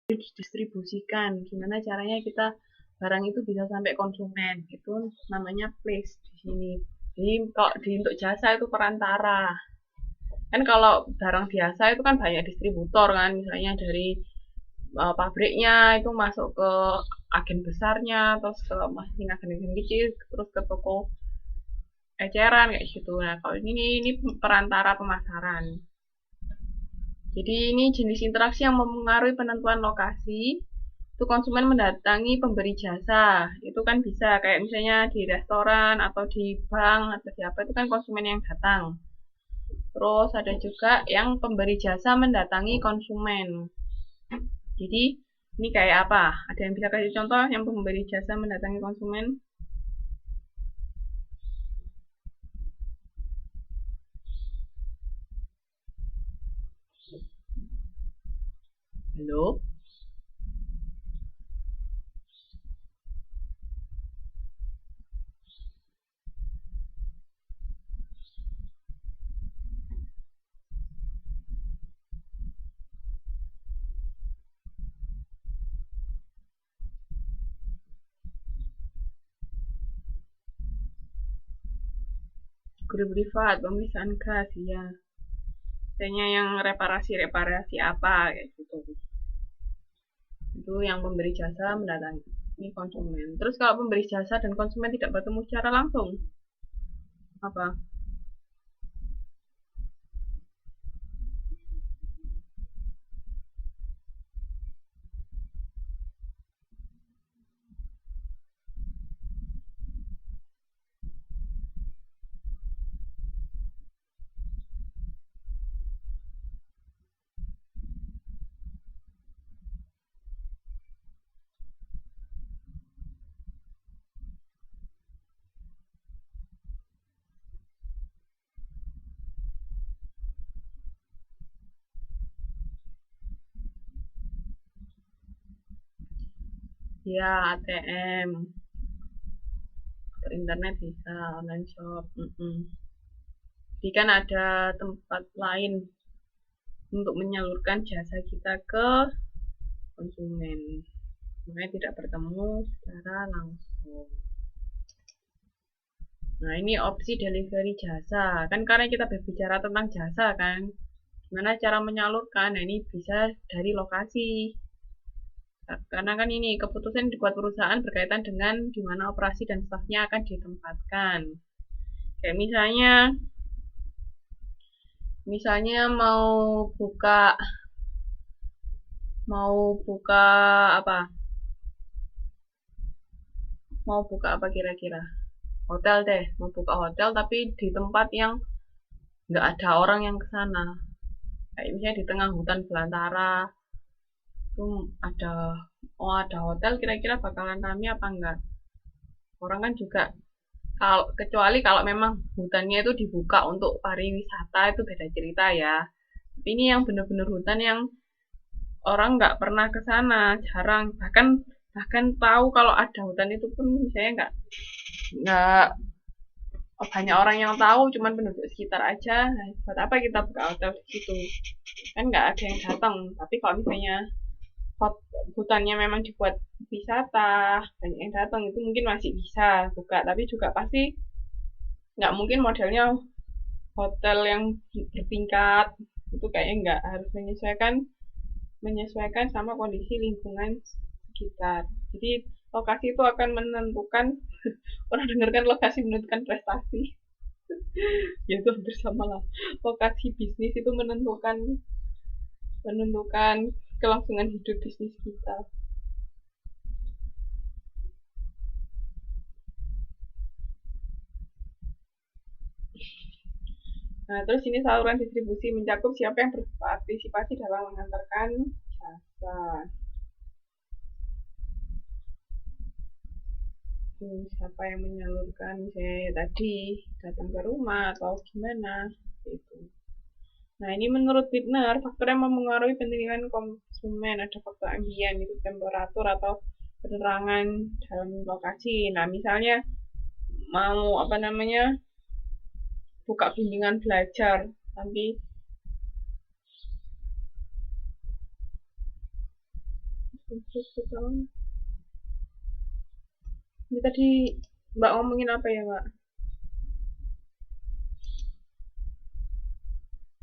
didistribusikan, gimana caranya kita barang itu bisa sampai konsumen, itu namanya place di sini. Jadi kalau untuk jasa itu perantara. Kan kalau barang biasa itu kan banyak distributor kan, misalnya dari pabriknya itu masuk ke agen besarnya, terus ke masing agen-agen kecil, terus ke toko eceran kayak gitu. Nah, kalau ini perantara pemasaran. Jadi ini jenis interaksi yang mempengaruhi penentuan lokasi. Itu konsumen mendatangi pemberi jasa. Itu kan bisa kayak misalnya di restoran atau di bank atau di apa, itu kan konsumen yang datang. Terus ada juga yang pemberi jasa mendatangi konsumen. Jadi ini kayak apa? Ada yang bisa kasih contoh yang pemberi jasa mendatangi konsumen? Halo? Guru privat, pemeriksaan gas, ya. Misalnya yang reparasi apa kayak gitu. Itu yang pemberi jasa mendatangi konsumen. Terus kalau pemberi jasa dan konsumen tidak bertemu secara langsung, apa? Ya, ATM, atau internet bisa, online shop. Jadi kan ada tempat lain untuk menyalurkan jasa kita ke konsumen. Makanya tidak bertemu secara langsung. Nah, ini opsi delivery jasa. Kan karena kita berbicara tentang jasa kan. Gimana cara menyalurkan? Nah, ini bisa dari lokasi. Karena kan ini keputusan dibuat perusahaan berkaitan dengan di mana operasi dan stafnya akan ditempatkan. Kayak misalnya mau buka apa? Mau buka apa kira-kira? Hotel deh, mau buka hotel tapi di tempat yang nggak ada orang yang ke sana. Kayak misalnya di tengah hutan belantara, itu ada hotel, kira-kira bakalan rame apa enggak? Orang kan juga kecuali kalau memang hutannya itu dibuka untuk pariwisata, itu beda cerita ya. Tapi ini yang bener-bener hutan yang orang nggak pernah ke sana, jarang, bahkan bahkan tahu kalau ada hutan itu pun misalnya nggak banyak orang yang tahu, cuman penduduk sekitar aja. Nah, buat apa kita buka hotel di situ? Kan nggak ada yang datang. Tapi kalau misalnya hutannya memang dibuat wisata, banyak yang datang, itu mungkin masih bisa buka. Tapi juga pasti nggak mungkin modelnya hotel yang bertingkat. Itu kayaknya nggak, harus menyesuaikan sama kondisi lingkungan sekitar. Jadi lokasi itu akan menentukan, pernah dengarkan lokasi menentukan prestasi? Ya itu hampir sama lah. Lokasi bisnis itu menentukan menentukan kelangsungan hidup bisnis kita. Nah, terus ini saluran distribusi mencakup siapa yang berpartisipasi dalam mengantarkan jasa. Siapa yang menyalurkan, misalnya tadi datang ke rumah atau gimana itu. Nah, ini menurut Bittner, faktor yang mempengaruhi penilaian konsumen ada faktor ambien, itu temperatur atau penerangan dalam lokasi. Nah, misalnya mau apa namanya buka bimbingan belajar, tapi Ini tadi Mbak ngomongin apa ya, Mbak?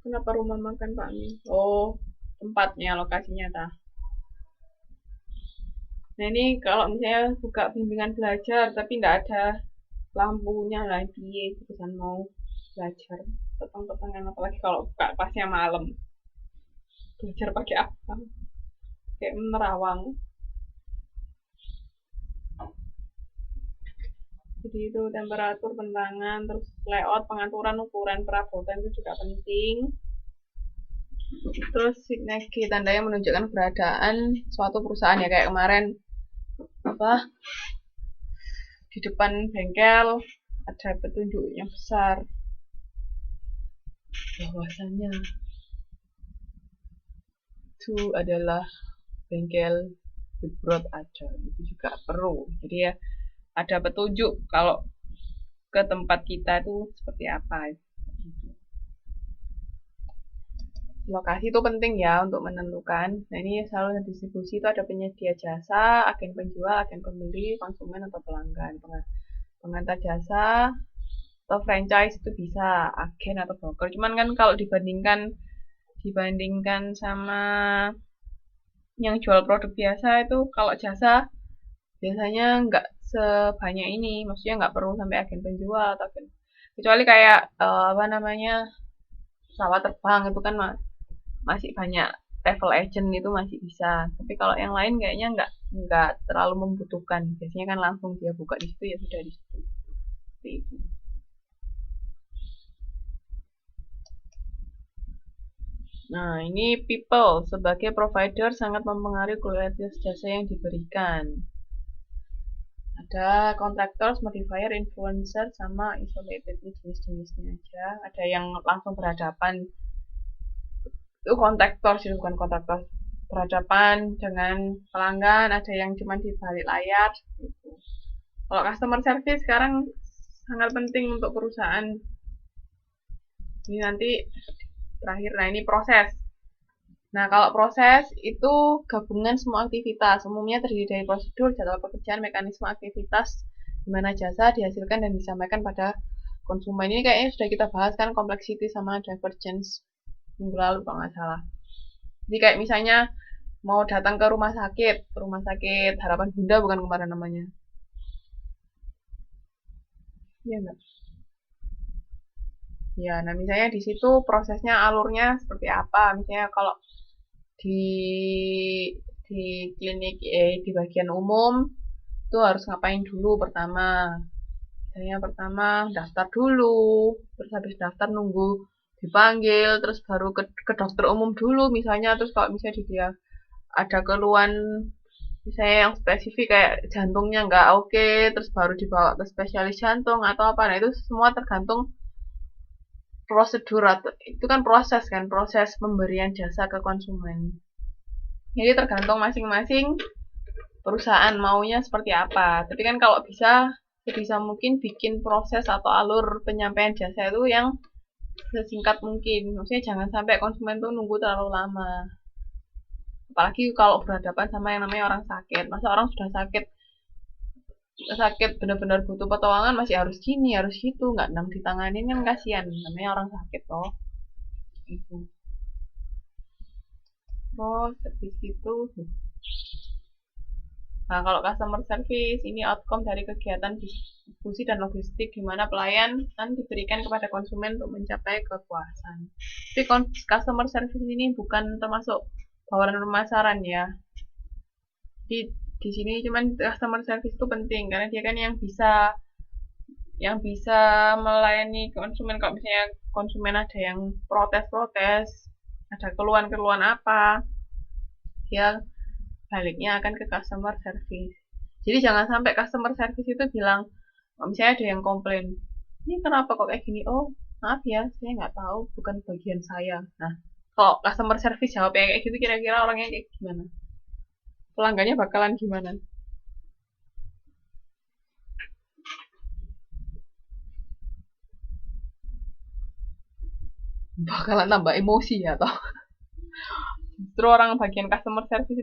Kenapa rumah makan Pak Min? Oh, tempatnya, lokasinya tah. Nah ini kalau misalnya buka bimbingan belajar tapi nggak ada lampunya lagi, terusan mau belajar petang-petangan, apalagi kalau buka kelasnya malam, belajar pakai apa? Kayak menerawang. Jadi itu temperatur, bentangan, terus layout, pengaturan ukuran perabotan itu juga penting. Terus signage, tandanya menunjukkan keberadaan suatu perusahaan ya, kayak kemarin apa di depan bengkel ada petunjuk yang besar bahwasannya itu adalah bengkel Jebrot aja, itu juga perlu. Jadi ya ada petunjuk kalau ke tempat kita itu seperti apa. Lokasi itu penting ya untuk menentukan. Nah ini saluran distribusi itu ada penyedia jasa, agen penjual, agen pembeli, konsumen atau pelanggan. Pengantar jasa atau franchise itu bisa agen atau broker. Cuman kan kalau dibandingkan sama yang jual produk biasa itu, kalau jasa biasanya nggak sebanyak ini, maksudnya nggak perlu sampai agen penjual atau agen, kecuali kayak apa namanya, pesawat terbang itu kan masih banyak travel agent, itu masih bisa. Tapi kalau yang lain kayaknya nggak terlalu membutuhkan, biasanya kan langsung dia buka di situ ya sudah di situ. Seperti itu. Nah, ini people sebagai provider sangat mempengaruhi kualitas jasa yang diberikan. Ada contractors, modifier, influencer, sama isolated. Ini jenis-jenisnya aja. Ada yang langsung berhadapan, itu kontraktor sih, bukan kontraktor, berhadapan dengan pelanggan. Ada yang cuma di balik layar gitu. Kalau customer service sekarang sangat penting untuk perusahaan. Ini nanti terakhir, nah ini proses. Nah, kalau proses itu gabungan semua aktivitas, umumnya terdiri dari prosedur, jadwal pekerjaan, mekanisme aktivitas, di mana jasa dihasilkan dan disampaikan pada konsumen. Ini kayaknya sudah kita bahas kan, complexity sama divergence minggu lalu kalau nggak salah. Jadi kayak misalnya mau datang ke rumah sakit Harapan Bunda bukan kemarin namanya. Iya enggak? Ya, nah misalnya di situ prosesnya, alurnya seperti apa? Misalnya kalau di klinik, di bagian umum itu harus ngapain dulu pertama? Misalnya pertama daftar dulu, terus habis daftar nunggu dipanggil, terus baru ke dokter umum dulu misalnya. Terus kalau misalnya dia ada keluhan misalnya yang spesifik kayak jantungnya nggak oke, terus baru dibawa ke spesialis jantung atau apa. Nah itu semua tergantung prosedur, atau itu kan proses pemberian jasa ke konsumen. Jadi tergantung masing-masing perusahaan maunya seperti apa. Tapi kan kalau bisa sebisa mungkin bikin proses atau alur penyampaian jasa itu yang sesingkat mungkin. Maksudnya jangan sampai konsumen tuh nunggu terlalu lama. Apalagi kalau berhadapan sama yang namanya orang sakit. Masa orang sudah sakit sakit benar-benar butuh pertolongan masih harus gini harus gitu, nggak ditanganin kan kasihan, namanya orang sakit toh. Itu terus habis itu, nah kalau customer service ini outcome dari kegiatan distribusi dan logistik di mana pelayan kan diberikan kepada konsumen untuk mencapai kepuasan. Tapi customer service ini bukan termasuk bawaran pemasaran ya. Di sini cuman customer service itu penting karena dia kan yang bisa melayani konsumen. Kalau misalnya konsumen ada yang protes-protes, ada keluhan-keluhan apa, dia baliknya akan ke customer service. Jadi jangan sampai customer service itu bilang, misalnya ada yang komplain, ini kenapa kok kayak gini? Oh, maaf ya, saya nggak tahu, bukan bagian saya. Nah, kalau customer service jawab kayak gitu, kira-kira orangnya kayak gimana? Pelanggannya bakalan gimana? Bakalan tambah emosi ya toh. Justru orang bagian customer service